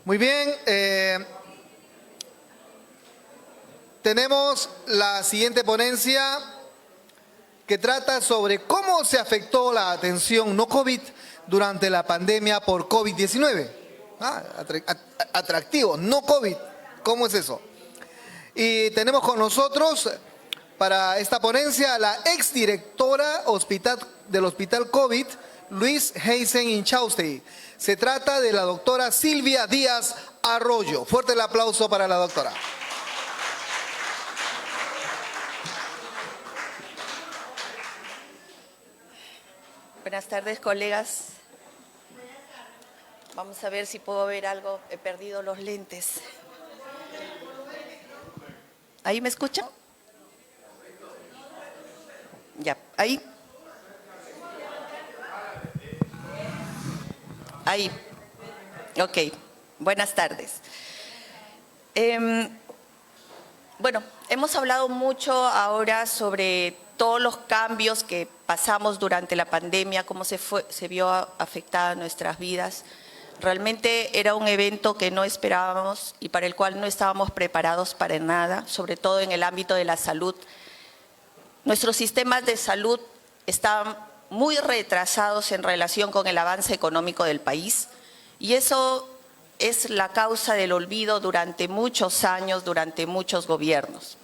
Muy bien, tenemos la siguiente ponencia que trata sobre cómo se afectó la atención no COVID durante la pandemia por COVID-19. Atractivo, no COVID, ¿cómo es eso? Y tenemos con nosotros para esta ponencia a la exdirectora del Hospital COVID, Luis Heisen Inchausti. Se trata de la doctora Silvia Díaz Arroyo. Fuerte el aplauso para la doctora. Buenas tardes, colegas. Vamos a ver si puedo ver algo. He perdido los lentes. ¿Ahí me escuchan? Ya, ahí. Ahí. Ok, buenas tardes. Bueno, hemos hablado mucho ahora sobre todos los cambios que pasamos durante la pandemia, cómo se vio afectada nuestras vidas. Realmente era un evento que no esperábamos y para el cual no estábamos preparados para nada, sobre todo en el ámbito de la salud. Nuestros sistemas de salud estaban muy retrasados en relación con el avance económico del país y eso es la causa del olvido durante muchos años, durante muchos gobiernos.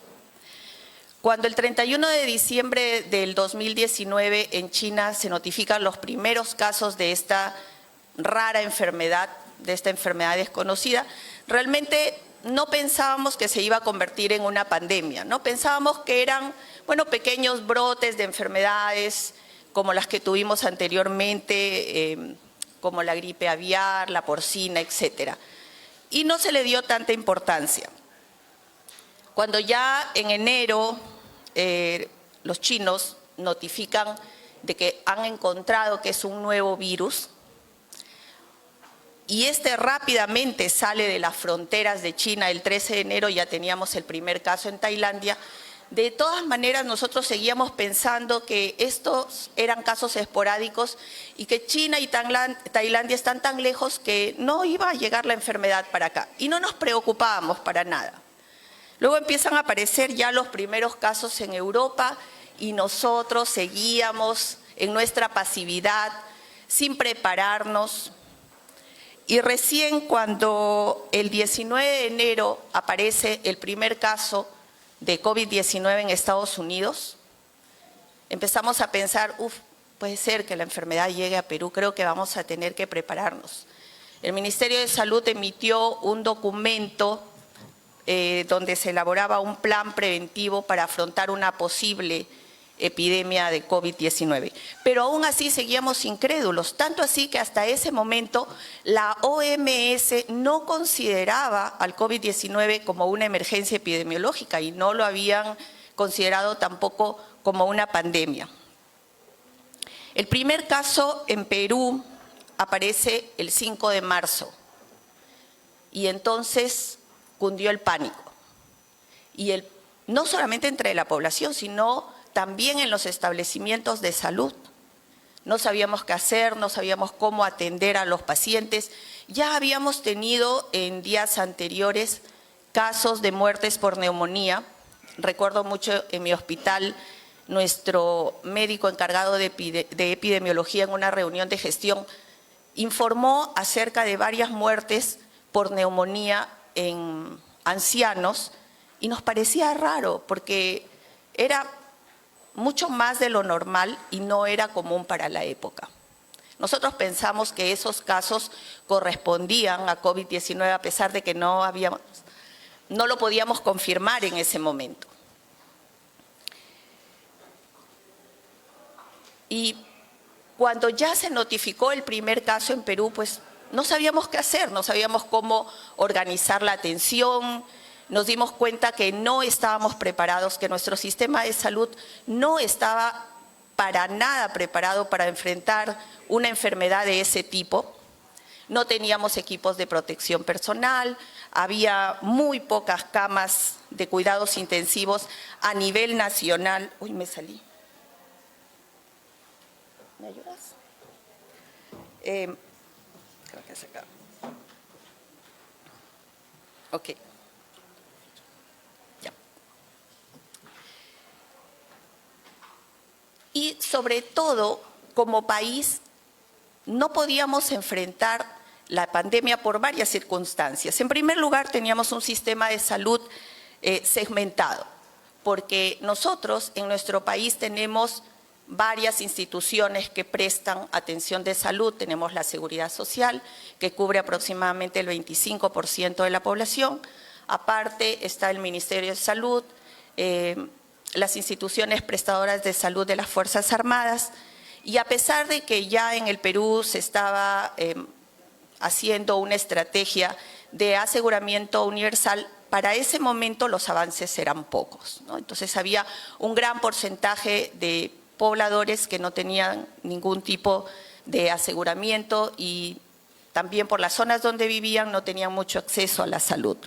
Cuando el 31 de diciembre del 2019 en China se notifican los primeros casos de esta rara enfermedad, de esta enfermedad desconocida, realmente no pensábamos que se iba a convertir en una pandemia, ¿no? Pensábamos que eran, pequeños brotes de enfermedades como las que tuvimos anteriormente, como la gripe aviar, la porcina, etcétera. Y no se le dio tanta importancia. Cuando ya en enero los chinos notifican de que han encontrado que es un nuevo virus y rápidamente sale de las fronteras de China, el 13 de enero ya teníamos el primer caso en Tailandia. De todas maneras, nosotros seguíamos pensando que estos eran casos esporádicos y que China y Tailandia están tan lejos que no iba a llegar la enfermedad para acá. Y no nos preocupábamos para nada. Luego empiezan a aparecer ya los primeros casos en Europa y nosotros seguíamos en nuestra pasividad, sin prepararnos. Y recién cuando el 19 de enero aparece el primer caso de COVID-19 en Estados Unidos, empezamos a pensar, puede ser que la enfermedad llegue a Perú, creo que vamos a tener que prepararnos. El Ministerio de Salud emitió un documento donde se elaboraba un plan preventivo para afrontar una posible epidemia de COVID-19. Pero aún así seguíamos incrédulos, tanto así que hasta ese momento la OMS no consideraba al COVID-19 como una emergencia epidemiológica y no lo habían considerado tampoco como una pandemia. El primer caso en Perú aparece el 5 de marzo y entonces cundió el pánico. Y no solamente entre la población, sino también en los establecimientos de salud. No sabíamos qué hacer, no sabíamos cómo atender a los pacientes. Ya habíamos tenido en días anteriores casos de muertes por neumonía. Recuerdo mucho en mi hospital, nuestro médico encargado de epidemiología en una reunión de gestión informó acerca de varias muertes por neumonía en ancianos y nos parecía raro porque era mucho más de lo normal y no era común para la época. Nosotros pensamos que esos casos correspondían a COVID-19 a pesar de que no lo podíamos confirmar en ese momento. Y cuando ya se notificó el primer caso en Perú, pues no sabíamos qué hacer, no sabíamos cómo organizar la atención. Nos dimos cuenta que no estábamos preparados, que nuestro sistema de salud no estaba para nada preparado para enfrentar una enfermedad de ese tipo. No teníamos equipos de protección personal, había muy pocas camas de cuidados intensivos a nivel nacional. Uy, me salí. ¿Me ayudas? Creo que se acaba. Ok. Ya. Y sobre todo, como país, no podíamos enfrentar la pandemia por varias circunstancias. En primer lugar, teníamos un sistema de salud segmentado, porque nosotros en nuestro país tenemos varias instituciones que prestan atención de salud. Tenemos la Seguridad Social, que cubre aproximadamente el 25% de la población. Aparte está el Ministerio de Salud, las instituciones prestadoras de salud de las Fuerzas Armadas. Y a pesar de que ya en el Perú se estaba haciendo una estrategia de aseguramiento universal, para ese momento los avances eran pocos, ¿no? Entonces había un gran porcentaje de pobladores que no tenían ningún tipo de aseguramiento y también por las zonas donde vivían no tenían mucho acceso a la salud.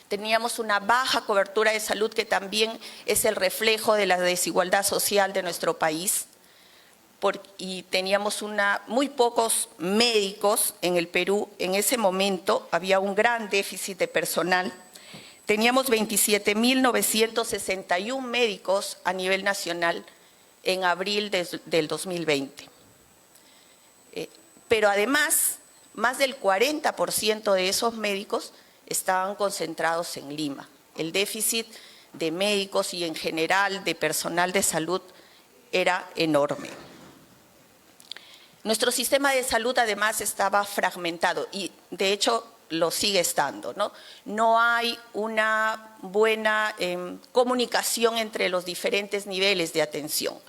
Teníamos una baja cobertura de salud que también es el reflejo de la desigualdad social de nuestro país. Y teníamos muy pocos médicos en el Perú. En ese momento había un gran déficit de personal. Teníamos 27.961 médicos a nivel nacional en abril del 2020. Pero además, más del 40% de esos médicos estaban concentrados en Lima. El déficit de médicos y en general de personal de salud era enorme. Nuestro sistema de salud además estaba fragmentado y de hecho lo sigue estando, ¿no? No hay una buena comunicación entre los diferentes niveles de atención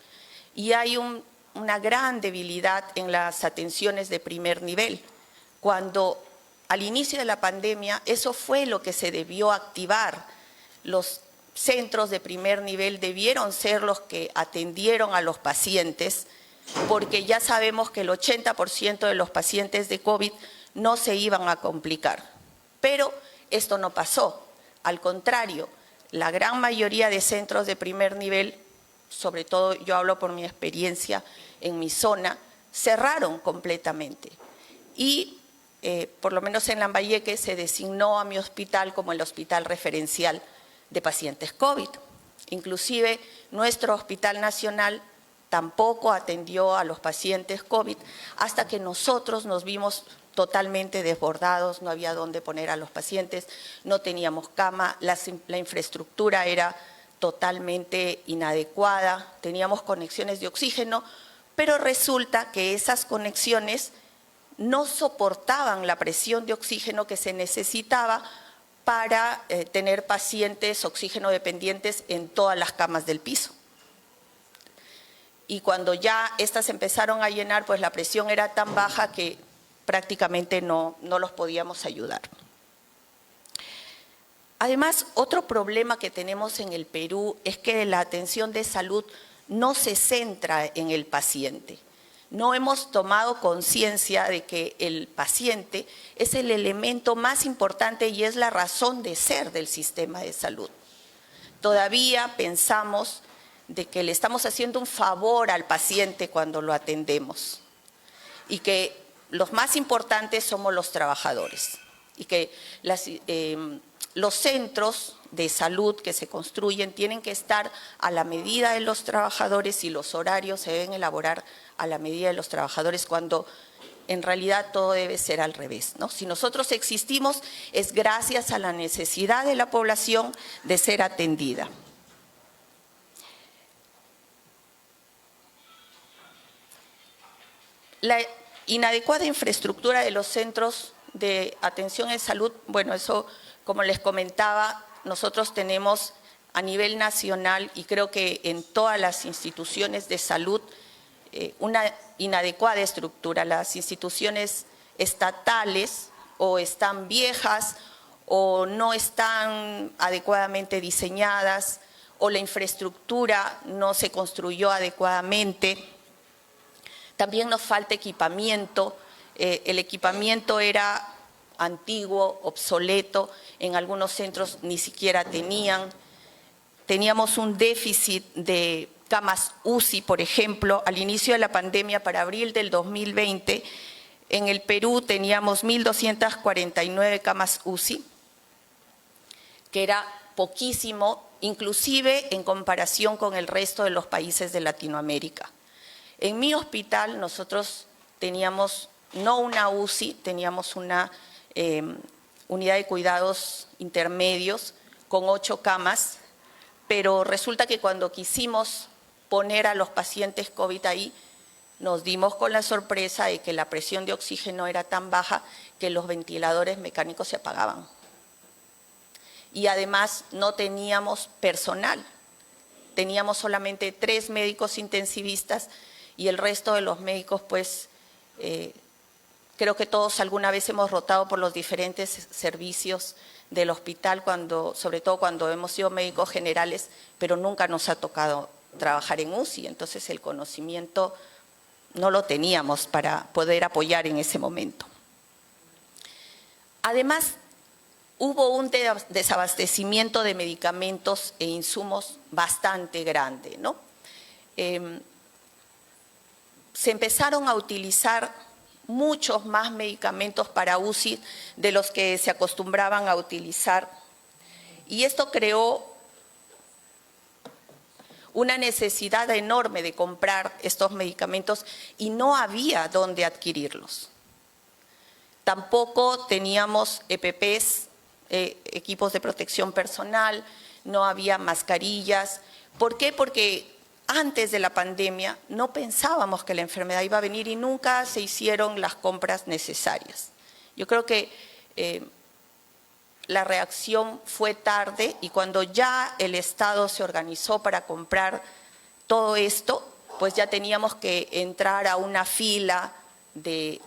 y hay una gran debilidad en las atenciones de primer nivel. Cuando al inicio de la pandemia eso fue lo que se debió activar. Los centros de primer nivel debieron ser los que atendieron a los pacientes, porque ya sabemos que el 80% de los pacientes de COVID no se iban a complicar. Pero esto no pasó. Al contrario, la gran mayoría de centros de primer nivel, sobre todo yo hablo por mi experiencia en mi zona, cerraron completamente. Y por lo menos en Lambayeque se designó a mi hospital como el hospital referencial de pacientes COVID. Inclusive nuestro Hospital Nacional tampoco atendió a los pacientes COVID hasta que nosotros nos vimos totalmente desbordados, no había dónde poner a los pacientes, no teníamos cama, la infraestructura era totalmente inadecuada, teníamos conexiones de oxígeno, pero resulta que esas conexiones no soportaban la presión de oxígeno que se necesitaba para tener pacientes oxígeno dependientes en todas las camas del piso. Y cuando ya estas empezaron a llenar, pues la presión era tan baja que prácticamente no los podíamos ayudar. Además, otro problema que tenemos en el Perú es que la atención de salud no se centra en el paciente. No hemos tomado conciencia de que el paciente es el elemento más importante y es la razón de ser del sistema de salud. Todavía pensamos de que le estamos haciendo un favor al paciente cuando lo atendemos y que los más importantes somos los trabajadores y que los centros de salud que se construyen tienen que estar a la medida de los trabajadores y los horarios se deben elaborar a la medida de los trabajadores cuando en realidad todo debe ser al revés, ¿no? Si nosotros existimos es gracias a la necesidad de la población de ser atendida. La inadecuada infraestructura de los centros de atención en salud, bueno, eso, como les comentaba, nosotros tenemos a nivel nacional y creo que en todas las instituciones de salud una inadecuada estructura. Las instituciones estatales o están viejas o no están adecuadamente diseñadas o la infraestructura no se construyó adecuadamente. También nos falta equipamiento, el equipamiento era antiguo, obsoleto, en algunos centros ni siquiera teníamos un déficit de camas UCI, por ejemplo, al inicio de la pandemia para abril del 2020, en el Perú teníamos 1.249 camas UCI, que era poquísimo, inclusive en comparación con el resto de los países de Latinoamérica. En mi hospital nosotros teníamos no una UCI, teníamos una unidad de cuidados intermedios con 8 camas, pero resulta que cuando quisimos poner a los pacientes COVID ahí, nos dimos con la sorpresa de que la presión de oxígeno era tan baja que los ventiladores mecánicos se apagaban. Y además no teníamos personal, teníamos solamente 3 médicos intensivistas y el resto de los médicos, pues, creo que todos alguna vez hemos rotado por los diferentes servicios del hospital, sobre todo cuando hemos sido médicos generales, pero nunca nos ha tocado trabajar en UCI, entonces el conocimiento no lo teníamos para poder apoyar en ese momento. Además, hubo un desabastecimiento de medicamentos e insumos bastante grande, ¿no? Se empezaron a utilizar muchos más medicamentos para UCI de los que se acostumbraban a utilizar, y esto creó una necesidad enorme de comprar estos medicamentos y no había dónde adquirirlos. Tampoco teníamos EPPs, equipos de protección personal, no había mascarillas. ¿Por qué? Porque antes de la pandemia no pensábamos que la enfermedad iba a venir y nunca se hicieron las compras necesarias. Yo creo que la reacción fue tarde y cuando ya el Estado se organizó para comprar todo esto, pues ya teníamos que entrar a una fila de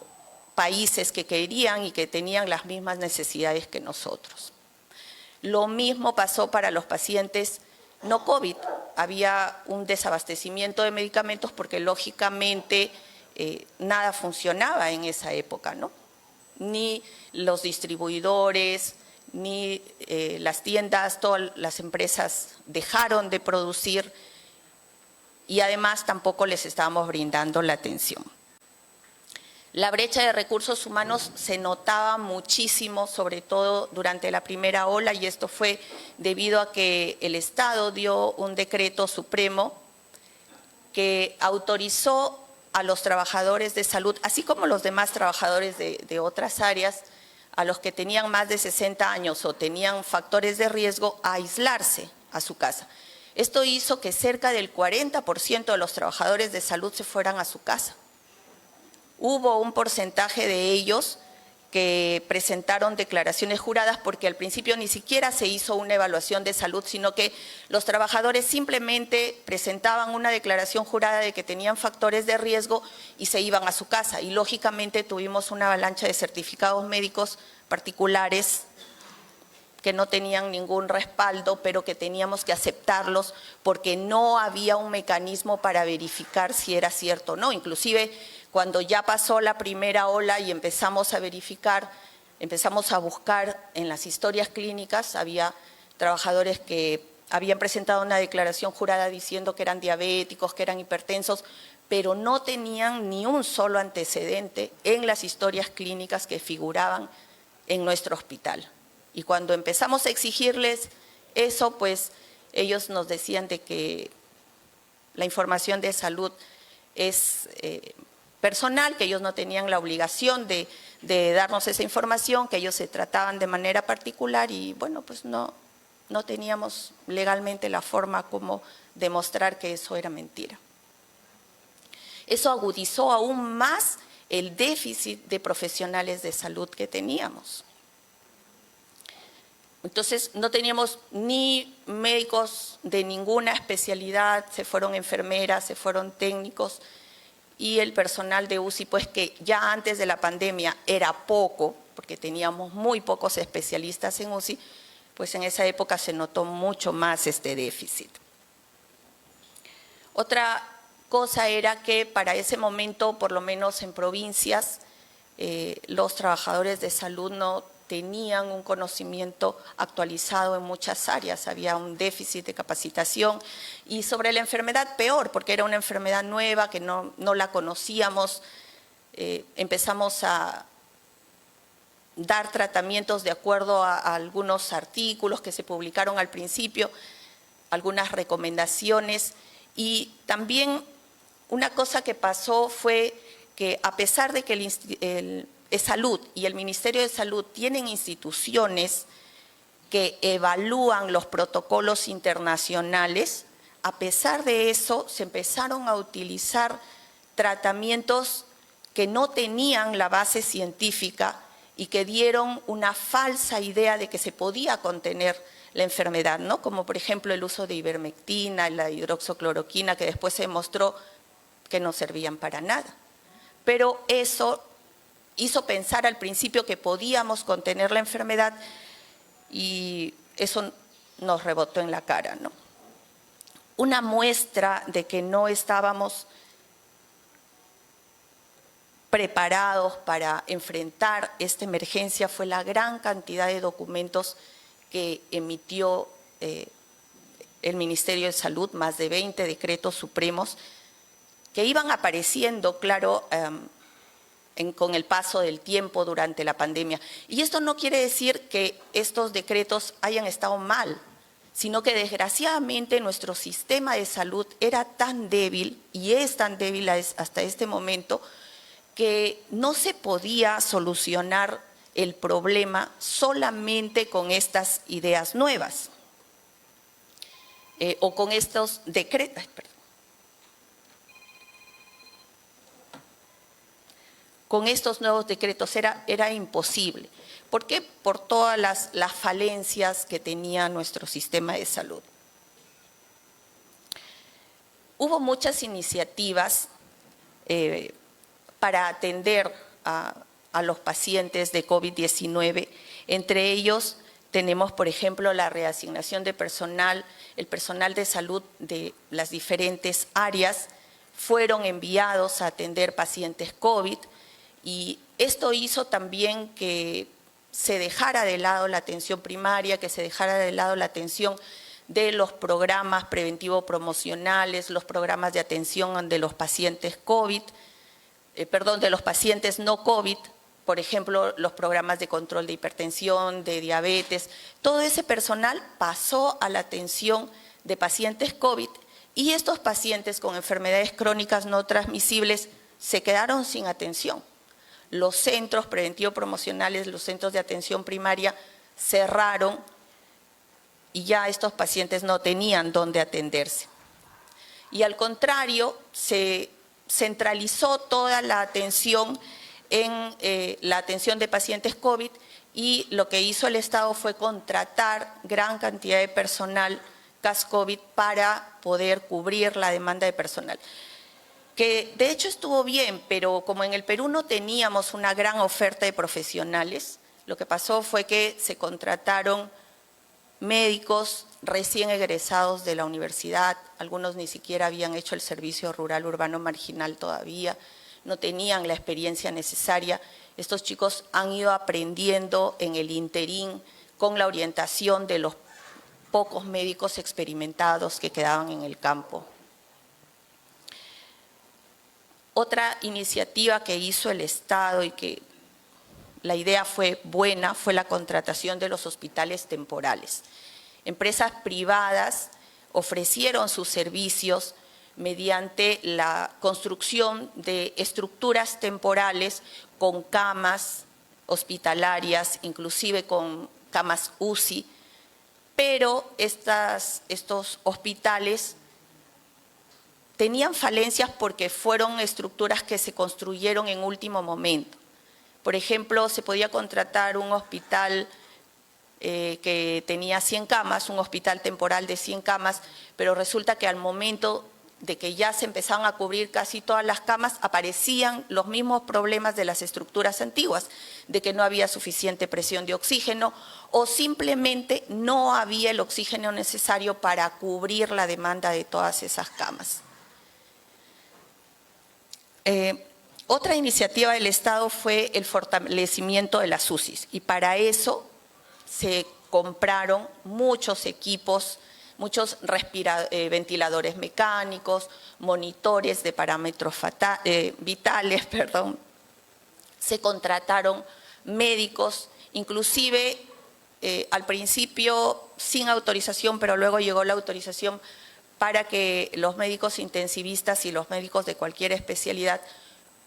países que querían y que tenían las mismas necesidades que nosotros. Lo mismo pasó para los pacientes no COVID. Había un desabastecimiento de medicamentos porque lógicamente nada funcionaba en esa época, ¿no? Ni los distribuidores, ni las tiendas, todas las empresas dejaron de producir y además tampoco les estábamos brindando la atención. La brecha de recursos humanos se notaba muchísimo, sobre todo durante la primera ola, y esto fue debido a que el Estado dio un decreto supremo que autorizó a los trabajadores de salud, así como los demás trabajadores de otras áreas, a los que tenían más de 60 años o tenían factores de riesgo, a aislarse a su casa. Esto hizo que cerca del 40% de los trabajadores de salud se fueran a su casa. Hubo un porcentaje de ellos que presentaron declaraciones juradas porque al principio ni siquiera se hizo una evaluación de salud, sino que los trabajadores simplemente presentaban una declaración jurada de que tenían factores de riesgo y se iban a su casa. Y lógicamente tuvimos una avalancha de certificados médicos particulares que no tenían ningún respaldo, pero que teníamos que aceptarlos porque no había un mecanismo para verificar si era cierto o no. Inclusive, cuando ya pasó la primera ola y empezamos a verificar, empezamos a buscar en las historias clínicas, había trabajadores que habían presentado una declaración jurada diciendo que eran diabéticos, que eran hipertensos, pero no tenían ni un solo antecedente en las historias clínicas que figuraban en nuestro hospital. Y cuando empezamos a exigirles eso, pues ellos nos decían de que la información de salud es personal, que ellos no tenían la obligación de darnos esa información, que ellos se trataban de manera particular y bueno, pues no teníamos legalmente la forma como demostrar que eso era mentira. Eso agudizó aún más el déficit de profesionales de salud que teníamos. Entonces no teníamos ni médicos de ninguna especialidad, se fueron enfermeras, se fueron técnicos, y el personal de UCI, pues que ya antes de la pandemia era poco, porque teníamos muy pocos especialistas en UCI, pues en esa época se notó mucho más este déficit. Otra cosa era que para ese momento, por lo menos en provincias, los trabajadores de salud no tenían un conocimiento actualizado en muchas áreas, había un déficit de capacitación y sobre la enfermedad peor, porque era una enfermedad nueva que no la conocíamos, empezamos a dar tratamientos de acuerdo a algunos artículos que se publicaron al principio, algunas recomendaciones. Y también una cosa que pasó fue que a pesar de que el Salud y el Ministerio de Salud tienen instituciones que evalúan los protocolos internacionales, a pesar de eso se empezaron a utilizar tratamientos que no tenían la base científica y que dieron una falsa idea de que se podía contener la enfermedad, ¿no? Como por ejemplo el uso de ivermectina, la hidroxicloroquina, que después se demostró que no servían para nada. Pero eso hizo pensar al principio que podíamos contener la enfermedad y eso nos rebotó en la cara, ¿no? Una muestra de que no estábamos preparados para enfrentar esta emergencia fue la gran cantidad de documentos que emitió el Ministerio de Salud, más de 20 decretos supremos, que iban apareciendo, claro, con el paso del tiempo durante la pandemia. Y esto no quiere decir que estos decretos hayan estado mal, sino que desgraciadamente nuestro sistema de salud era tan débil, y es tan débil hasta este momento, que no se podía solucionar el problema solamente con estas ideas nuevas o con estos decretos. Con estos nuevos decretos era imposible. ¿Por qué? Por todas las falencias que tenía nuestro sistema de salud. Hubo muchas iniciativas para atender a los pacientes de COVID-19. Entre ellos tenemos, por ejemplo, la reasignación de personal. El personal de salud de las diferentes áreas fueron enviados a atender pacientes COVID, y esto hizo también que se dejara de lado la atención primaria, que se dejara de lado la atención de los programas preventivo-promocionales, los programas de atención de los pacientes COVID, de los pacientes no COVID, por ejemplo, los programas de control de hipertensión, de diabetes. Todo ese personal pasó a la atención de pacientes COVID, y estos pacientes con enfermedades crónicas no transmisibles se quedaron sin atención. Los centros preventivo-promocionales, los centros de atención primaria cerraron y ya estos pacientes no tenían dónde atenderse. Y al contrario, se centralizó toda la atención en la atención de pacientes COVID, y lo que hizo el Estado fue contratar gran cantidad de personal CAS-COVID para poder cubrir la demanda de personal. Que de hecho estuvo bien, pero como en el Perú no teníamos una gran oferta de profesionales, lo que pasó fue que se contrataron médicos recién egresados de la universidad, algunos ni siquiera habían hecho el servicio rural urbano marginal todavía, no tenían la experiencia necesaria. Estos chicos han ido aprendiendo en el interín con la orientación de los pocos médicos experimentados que quedaban en el campo. Otra iniciativa que hizo el Estado y que la idea fue buena fue la contratación de los hospitales temporales. Empresas privadas ofrecieron sus servicios mediante la construcción de estructuras temporales con camas hospitalarias, inclusive con camas UCI, pero estos hospitales tenían falencias porque fueron estructuras que se construyeron en último momento. Por ejemplo, se podía contratar un hospital que tenía 100 camas, un hospital temporal de 100 camas, pero resulta que al momento de que ya se empezaban a cubrir casi todas las camas, aparecían los mismos problemas de las estructuras antiguas, de que no había suficiente presión de oxígeno o simplemente no había el oxígeno necesario para cubrir la demanda de todas esas camas. Otra iniciativa del Estado fue el fortalecimiento de las UCIs, y para eso se compraron muchos equipos, muchos ventiladores mecánicos, monitores de parámetros vitales, se contrataron médicos, inclusive al principio sin autorización, pero luego llegó la autorización para que los médicos intensivistas y los médicos de cualquier especialidad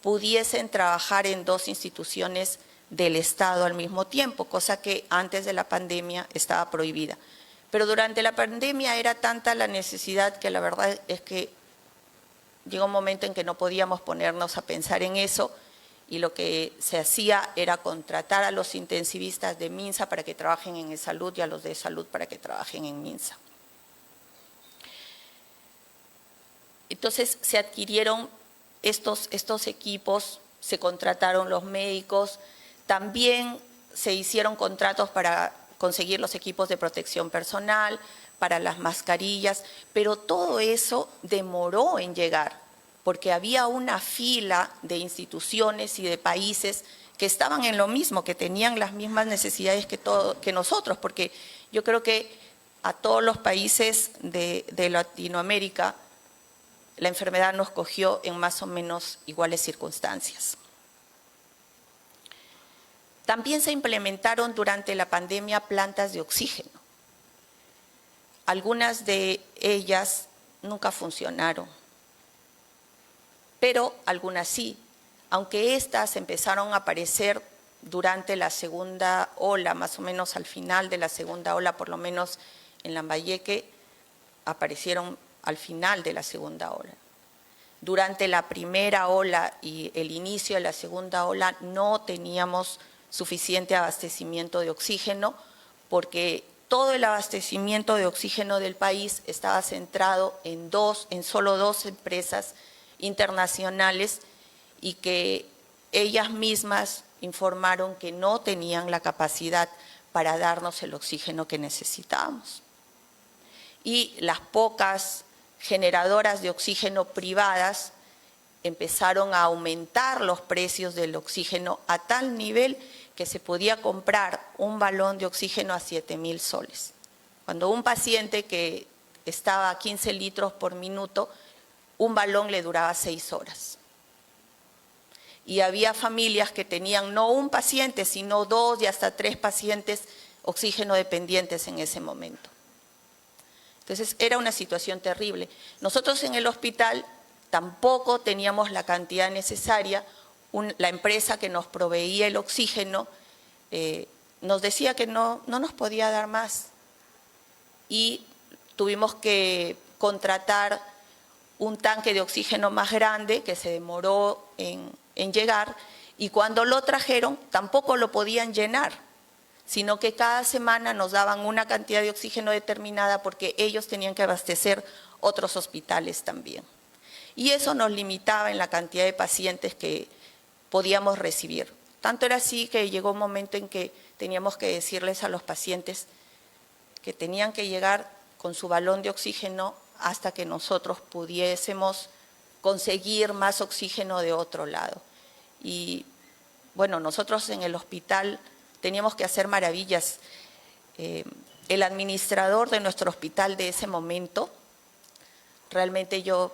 pudiesen trabajar en 2 instituciones del Estado al mismo tiempo, cosa que antes de la pandemia estaba prohibida. Pero durante la pandemia era tanta la necesidad que la verdad es que llegó un momento en que no podíamos ponernos a pensar en eso, y lo que se hacía era contratar a los intensivistas de MINSA para que trabajen en salud y a los de salud para que trabajen en MINSA. Entonces se adquirieron estos equipos, se contrataron los médicos, también se hicieron contratos para conseguir los equipos de protección personal, para las mascarillas, pero todo eso demoró en llegar, porque había una fila de instituciones y de países que estaban en lo mismo, que tenían las mismas necesidades que nosotros, porque yo creo que a todos los países de Latinoamérica la enfermedad nos cogió en más o menos iguales circunstancias. También se implementaron durante la pandemia plantas de oxígeno. Algunas de ellas nunca funcionaron, pero algunas sí, aunque estas empezaron a aparecer durante la segunda ola, más o menos al final de la segunda ola, por lo menos en Lambayeque, aparecieron al final de la segunda ola. Durante la primera ola y el inicio de la segunda ola no teníamos suficiente abastecimiento de oxígeno, porque todo el abastecimiento de oxígeno del país estaba centrado en solo dos empresas internacionales, y que ellas mismas informaron que no tenían la capacidad para darnos el oxígeno que necesitábamos. Y las pocas generadoras de oxígeno privadas empezaron a aumentar los precios del oxígeno a tal nivel que se podía comprar un balón de oxígeno a 7.000 soles. Cuando un paciente que estaba a 15 litros por minuto, un balón le duraba 6 horas. Y había familias que tenían no un paciente, sino 2 y hasta 3 pacientes oxígeno dependientes en ese momento. Entonces era una situación terrible. Nosotros en el hospital tampoco teníamos la cantidad necesaria. La empresa que nos proveía el oxígeno nos decía que no nos podía dar más. Y tuvimos que contratar un tanque de oxígeno más grande que se demoró en llegar, y cuando lo trajeron tampoco lo podían llenar, sino que cada semana nos daban una cantidad de oxígeno determinada porque ellos tenían que abastecer otros hospitales también. Y eso nos limitaba en la cantidad de pacientes que podíamos recibir. Tanto era así que llegó un momento en que teníamos que decirles a los pacientes que tenían que llegar con su balón de oxígeno hasta que nosotros pudiésemos conseguir más oxígeno de otro lado. Y bueno, nosotros en el hospital teníamos que hacer maravillas. El administrador de nuestro hospital de ese momento, realmente yo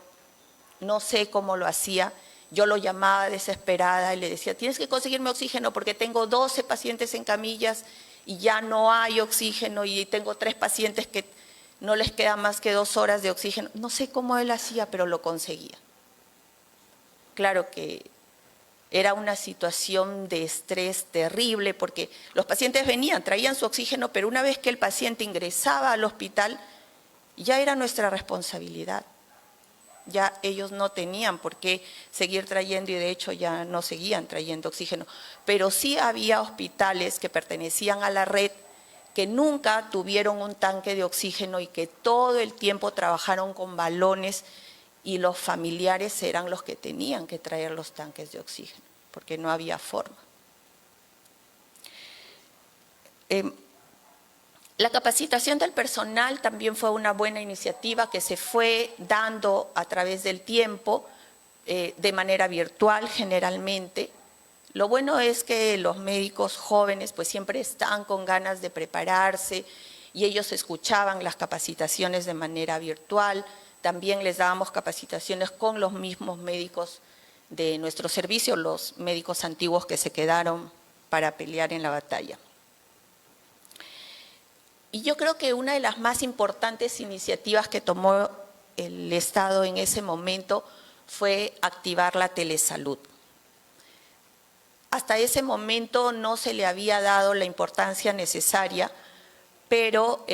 no sé cómo lo hacía, yo lo llamaba desesperada y le decía, tienes que conseguirme oxígeno porque tengo 12 pacientes en camillas y ya no hay oxígeno, y tengo 3 pacientes que no les queda más que 2 horas de oxígeno. No sé cómo él hacía, pero lo conseguía. Claro que era una situación de estrés terrible, porque los pacientes venían, traían su oxígeno, pero una vez que el paciente ingresaba al hospital, ya era nuestra responsabilidad. Ya ellos no tenían por qué seguir trayendo, y de hecho ya no seguían trayendo oxígeno. Pero sí había hospitales que pertenecían a la red que nunca tuvieron un tanque de oxígeno y que todo el tiempo trabajaron con balones, y los familiares eran los que tenían que traer los tanques de oxígeno, porque no había forma. La capacitación del personal también fue una buena iniciativa que se fue dando a través del tiempo, de manera virtual generalmente. Lo bueno es que los médicos jóvenes pues siempre están con ganas de prepararse, y ellos escuchaban las capacitaciones de manera virtual. También les dábamos capacitaciones con los mismos médicos de nuestro servicio, los médicos antiguos que se quedaron para pelear en la batalla. Y yo creo que una de las más importantes iniciativas que tomó el Estado en ese momento fue activar la telesalud. Hasta ese momento no se le había dado la importancia necesaria, pero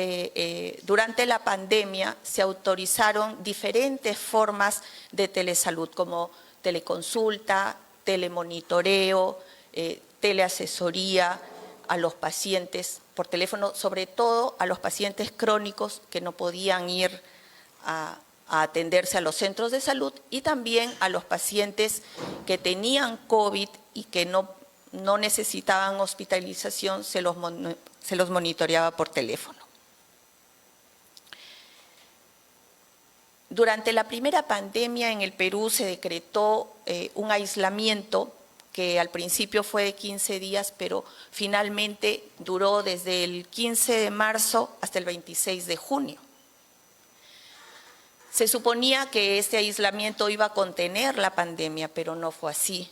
durante la pandemia se autorizaron diferentes formas de telesalud, como teleconsulta, telemonitoreo, teleasesoría a los pacientes por teléfono, sobre todo a los pacientes crónicos que no podían ir a atenderse a los centros de salud, y también a los pacientes que tenían COVID y que no necesitaban hospitalización, se los monitoreaba por teléfono. Durante la primera pandemia en el Perú se decretó un aislamiento que al principio fue de 15 días, pero finalmente duró desde el 15 de marzo hasta el 26 de junio. Se suponía que este aislamiento iba a contener la pandemia, pero no fue así.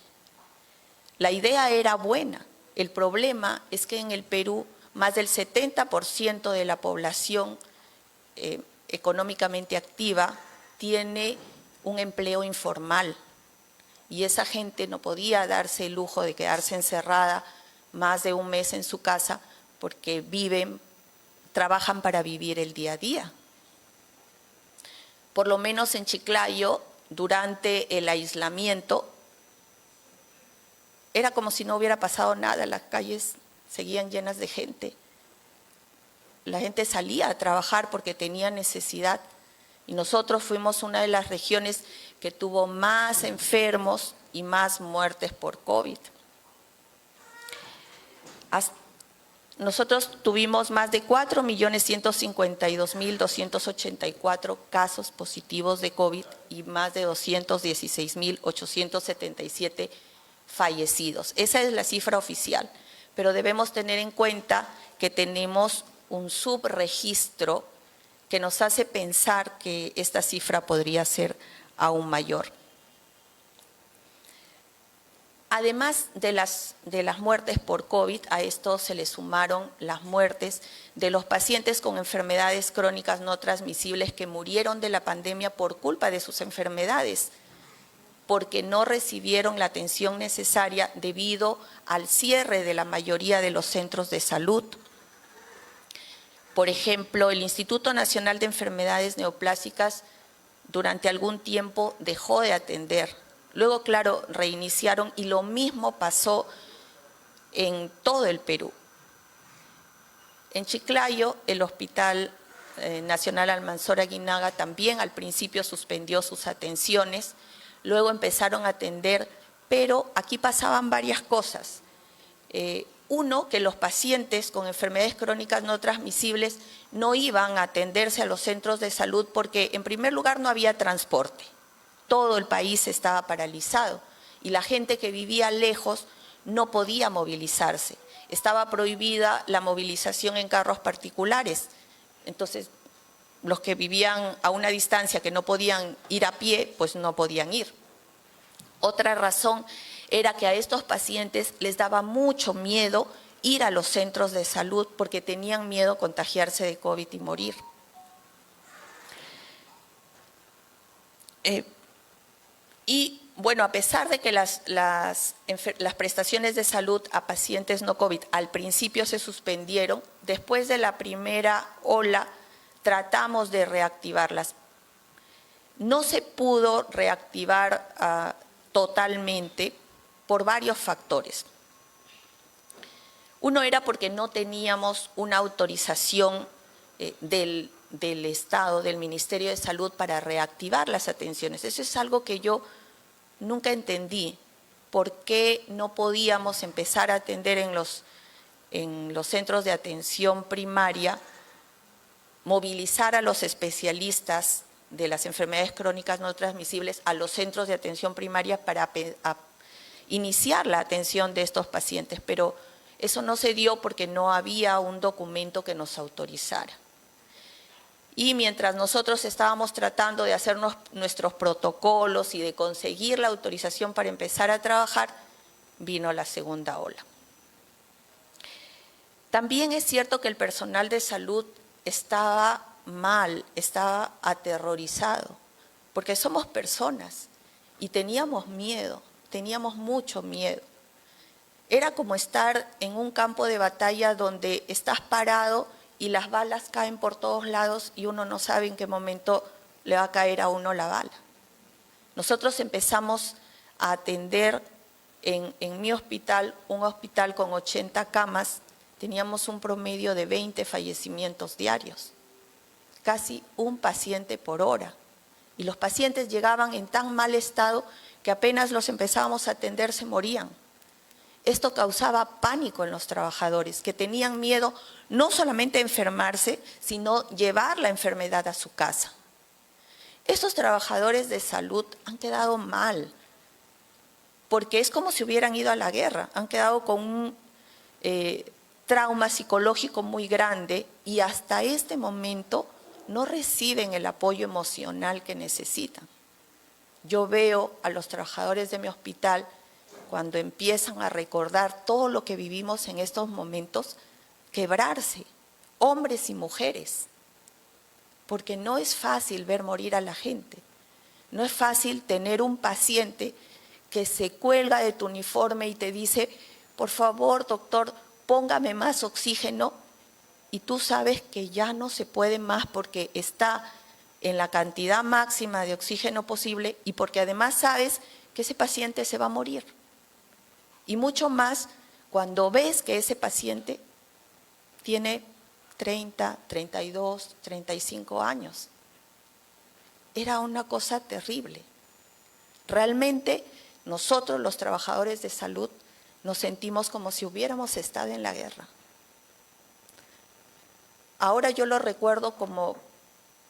La idea era buena. El problema es que en el Perú más del 70% de la población económicamente activa tiene un empleo informal, y esa gente no podía darse el lujo de quedarse encerrada más de un mes en su casa porque trabajan para vivir el día a día. Por lo menos en Chiclayo, durante el aislamiento, era como si no hubiera pasado nada, las calles seguían llenas de gente. La gente salía a trabajar porque tenía necesidad, y nosotros fuimos una de las regiones que tuvo más enfermos y más muertes por COVID. Nosotros tuvimos más de 4.152.284 casos positivos de COVID y más de 216.877 fallecidos. Esa es la cifra oficial, pero debemos tener en cuenta que tenemos un subregistro que nos hace pensar que esta cifra podría ser aún mayor. Además de las muertes por COVID, a esto se le sumaron las muertes de los pacientes con enfermedades crónicas no transmisibles que murieron de la pandemia por culpa de sus enfermedades, porque no recibieron la atención necesaria debido al cierre de la mayoría de los centros de salud. Por ejemplo, el Instituto Nacional de Enfermedades Neoplásicas durante algún tiempo dejó de atender. Luego, claro, reiniciaron, y lo mismo pasó en todo el Perú. En Chiclayo, el Hospital Nacional Almanzora Aguinaga también al principio suspendió sus atenciones, luego empezaron a atender, pero aquí pasaban varias cosas. Uno, que los pacientes con enfermedades crónicas no transmisibles no iban a atenderse a los centros de salud porque, en primer lugar, no había transporte. Todo el país estaba paralizado y la gente que vivía lejos no podía movilizarse. Estaba prohibida la movilización en carros particulares. Entonces, los que vivían a una distancia que no podían ir a pie, pues no podían ir. Otra razón era que a estos pacientes les daba mucho miedo ir a los centros de salud porque tenían miedo a contagiarse de COVID y morir. Y bueno, a pesar de que las prestaciones de salud a pacientes no COVID al principio se suspendieron, después de la primera ola tratamos de reactivarlas. No se pudo reactivar totalmente por varios factores. Uno era porque no teníamos una autorización del Estado, del Ministerio de Salud, para reactivar las atenciones. Eso es algo que yo nunca entendí. ¿Por qué no podíamos empezar a atender en los centros de atención primaria, movilizar a los especialistas de las enfermedades crónicas no transmisibles a los centros de atención primaria para iniciar la atención de estos pacientes? Pero eso no se dio porque no había un documento que nos autorizara. Y mientras nosotros estábamos tratando de hacer nuestros protocolos y de conseguir la autorización para empezar a trabajar, vino la segunda ola. También es cierto que el personal de salud estaba mal, estaba aterrorizado, porque somos personas y teníamos miedo, teníamos mucho miedo. Era como estar en un campo de batalla donde estás parado y las balas caen por todos lados y uno no sabe en qué momento le va a caer a uno la bala. Nosotros empezamos a atender en mi hospital, un hospital con 80 camas, teníamos un promedio de 20 fallecimientos diarios, casi un paciente por hora. Y los pacientes llegaban en tan mal estado que apenas los empezábamos a atender se morían. Esto causaba pánico en los trabajadores, que tenían miedo no solamente a enfermarse, sino llevar la enfermedad a su casa. Estos trabajadores de salud han quedado mal, porque es como si hubieran ido a la guerra, han quedado con un trauma psicológico muy grande y hasta este momento no reciben el apoyo emocional que necesitan. Yo veo a los trabajadores de mi hospital cuando empiezan a recordar todo lo que vivimos en estos momentos, quebrarse, hombres y mujeres, porque no es fácil ver morir a la gente, no es fácil tener un paciente que se cuelga de tu uniforme y te dice, por favor, doctor, póngame más oxígeno, y tú sabes que ya no se puede más porque está en la cantidad máxima de oxígeno posible y porque además sabes que ese paciente se va a morir. Y mucho más cuando ves que ese paciente tiene 30, 32, 35 años. Era una cosa terrible. Realmente nosotros, los trabajadores de salud, nos sentimos como si hubiéramos estado en la guerra. Ahora yo lo recuerdo como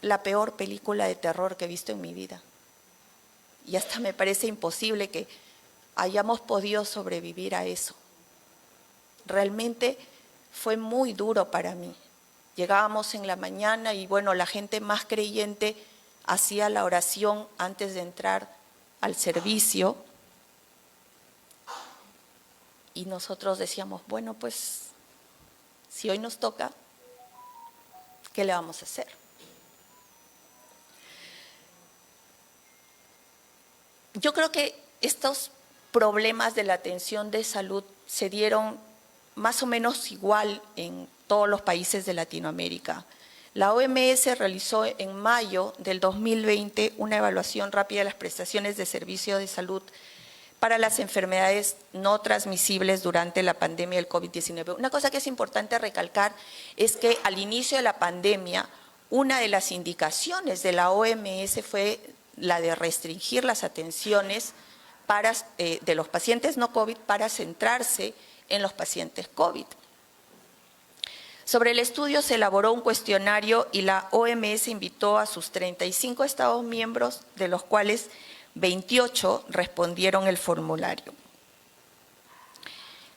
la peor película de terror que he visto en mi vida. Y hasta me parece imposible que hayamos podido sobrevivir a eso. Realmente fue muy duro para mí. Llegábamos en la mañana y bueno, la gente más creyente hacía la oración antes de entrar al servicio. Y nosotros decíamos, bueno, pues si hoy nos toca, ¿qué le vamos a hacer? Yo creo que estos problemas de la atención de salud se dieron más o menos igual en todos los países de Latinoamérica. La OMS realizó en mayo del 2020 una evaluación rápida de las prestaciones de servicio de salud para las enfermedades no transmisibles durante la pandemia del COVID-19. Una cosa que es importante recalcar es que al inicio de la pandemia, una de las indicaciones de la OMS fue la de restringir las atenciones de los pacientes no COVID para centrarse en los pacientes COVID. Sobre el estudio se elaboró un cuestionario y la OMS invitó a sus 35 Estados miembros, de los cuales 28 respondieron el formulario.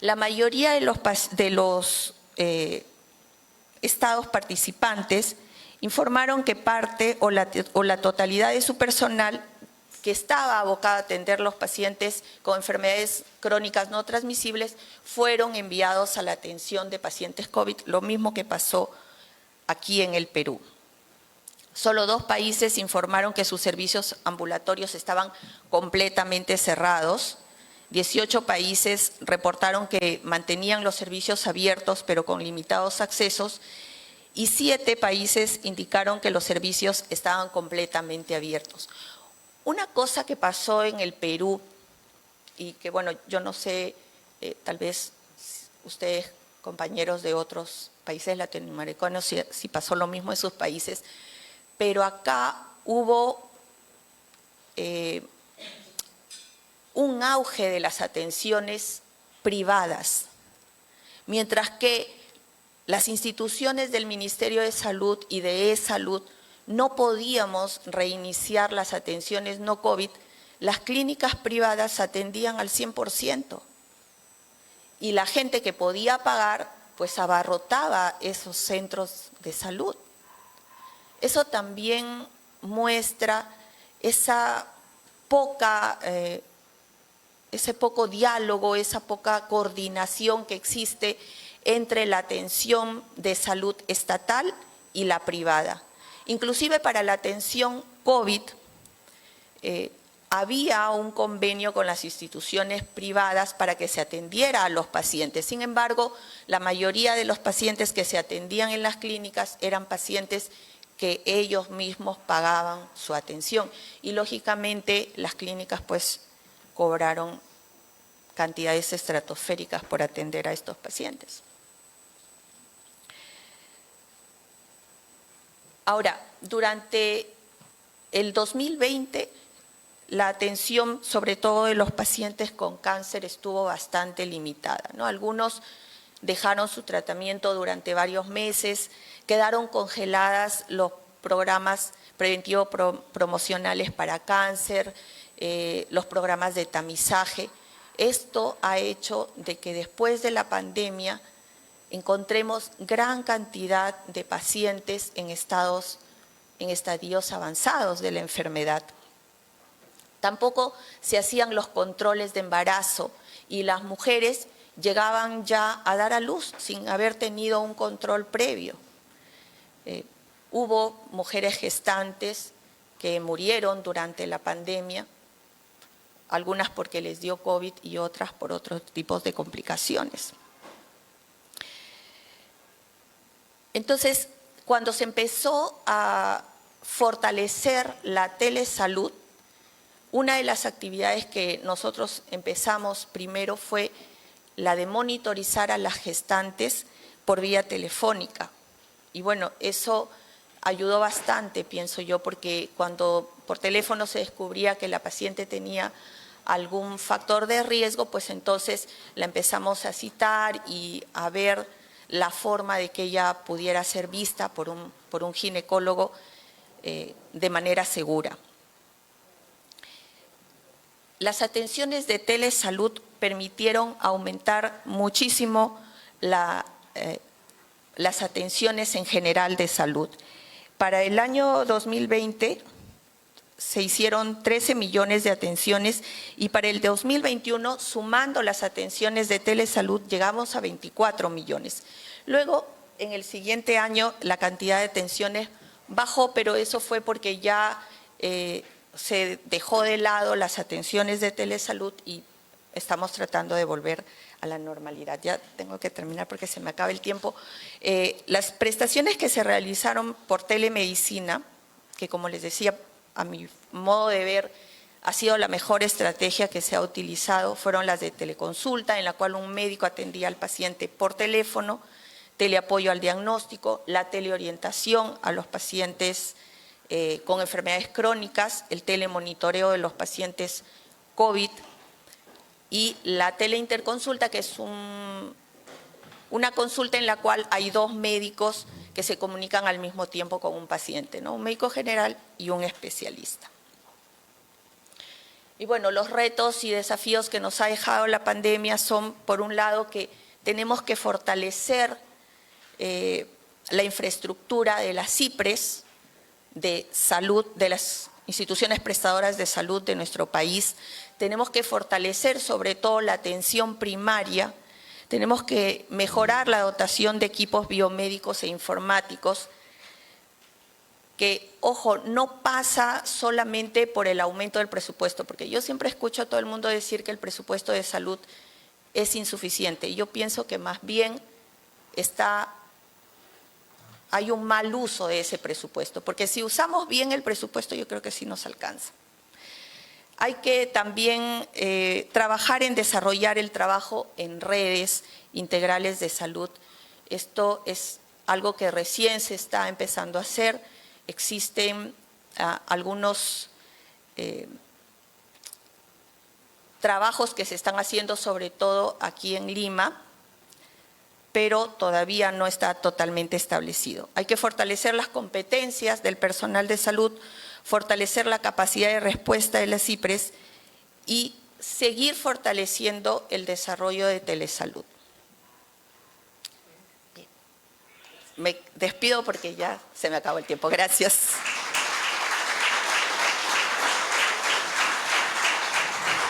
La mayoría de los estados participantes informaron que parte o la totalidad de su personal que estaba abocado a atender los pacientes con enfermedades crónicas no transmisibles fueron enviados a la atención de pacientes COVID, lo mismo que pasó aquí en el Perú. Solo 2 países informaron que sus servicios ambulatorios estaban completamente cerrados. 18 países reportaron que mantenían los servicios abiertos pero con limitados accesos y 7 países indicaron que los servicios estaban completamente abiertos. Una cosa que pasó en el Perú y que, bueno, yo no sé, tal vez ustedes, compañeros de otros países latinoamericanos, si pasó lo mismo en sus países, pero acá hubo un auge de las atenciones privadas, mientras que las instituciones del Ministerio de Salud y de E-Salud no podíamos reiniciar las atenciones no COVID, las clínicas privadas atendían al 100% y la gente que podía pagar pues abarrotaba esos centros de salud. Eso también muestra ese poco diálogo, esa poca coordinación que existe entre la atención de salud estatal y la privada. Inclusive para la atención COVID, había un convenio con las instituciones privadas para que se atendiera a los pacientes. Sin embargo, la mayoría de los pacientes que se atendían en las clínicas eran pacientes que ellos mismos pagaban su atención. Y lógicamente las clínicas pues cobraron cantidades estratosféricas por atender a estos pacientes. Ahora, durante el 2020, la atención, sobre todo de los pacientes con cáncer, estuvo bastante limitada, ¿no? Algunos dejaron su tratamiento durante varios meses, quedaron congeladas los programas preventivos promocionales para cáncer, los programas de tamizaje. Esto ha hecho de que después de la pandemia encontremos gran cantidad de pacientes en estadios avanzados de la enfermedad. Tampoco se hacían los controles de embarazo y las mujeres llegaban ya a dar a luz sin haber tenido un control previo. Hubo mujeres gestantes que murieron durante la pandemia, algunas porque les dio COVID y otras por otros tipos de complicaciones. Entonces, cuando se empezó a fortalecer la telesalud, una de las actividades que nosotros empezamos primero fue la de monitorizar a las gestantes por vía telefónica. Y bueno, eso ayudó bastante, pienso yo, porque cuando por teléfono se descubría que la paciente tenía algún factor de riesgo, pues entonces la empezamos a citar y a ver la forma de que ella pudiera ser vista por un ginecólogo de manera segura. Las atenciones de telesalud permitieron aumentar muchísimo las atenciones en general de salud. Para el año 2020 se hicieron 13 millones de atenciones y para el 2021, sumando las atenciones de telesalud, llegamos a 24 millones. Luego, en el siguiente año, la cantidad de atenciones bajó, pero eso fue porque ya se dejó de lado las atenciones de telesalud y estamos tratando de volver a la normalidad. Ya tengo que terminar porque se me acaba el tiempo. Las prestaciones que se realizaron por telemedicina, que como les decía, a mi modo de ver, ha sido la mejor estrategia que se ha utilizado, fueron las de teleconsulta, en la cual un médico atendía al paciente por teléfono, teleapoyo al diagnóstico, la teleorientación a los pacientes con enfermedades crónicas, el telemonitoreo de los pacientes COVID y la teleinterconsulta, que es una consulta en la cual hay dos médicos que se comunican al mismo tiempo con un paciente, ¿no? Un médico general y un especialista. Y bueno, los retos y desafíos que nos ha dejado la pandemia son, por un lado, que tenemos que fortalecer la infraestructura de las IPRES de salud, de las instituciones prestadoras de salud de nuestro país. Tenemos que fortalecer sobre todo la atención primaria. Tenemos que mejorar la dotación de equipos biomédicos e informáticos, que, ojo, no pasa solamente por el aumento del presupuesto, porque yo siempre escucho a todo el mundo decir que el presupuesto de salud es insuficiente. Yo pienso que más bien hay un mal uso de ese presupuesto, porque si usamos bien el presupuesto yo creo que sí nos alcanza. Hay que también trabajar en desarrollar el trabajo en redes integrales de salud. Esto es algo que recién se está empezando a hacer. Existen algunos trabajos que se están haciendo, sobre todo aquí en Lima, pero todavía no está totalmente establecido. Hay que fortalecer las competencias del personal de salud, fortalecer la capacidad de respuesta de las IPRES y seguir fortaleciendo el desarrollo de telesalud. Me despido porque ya se me acabó el tiempo. Gracias.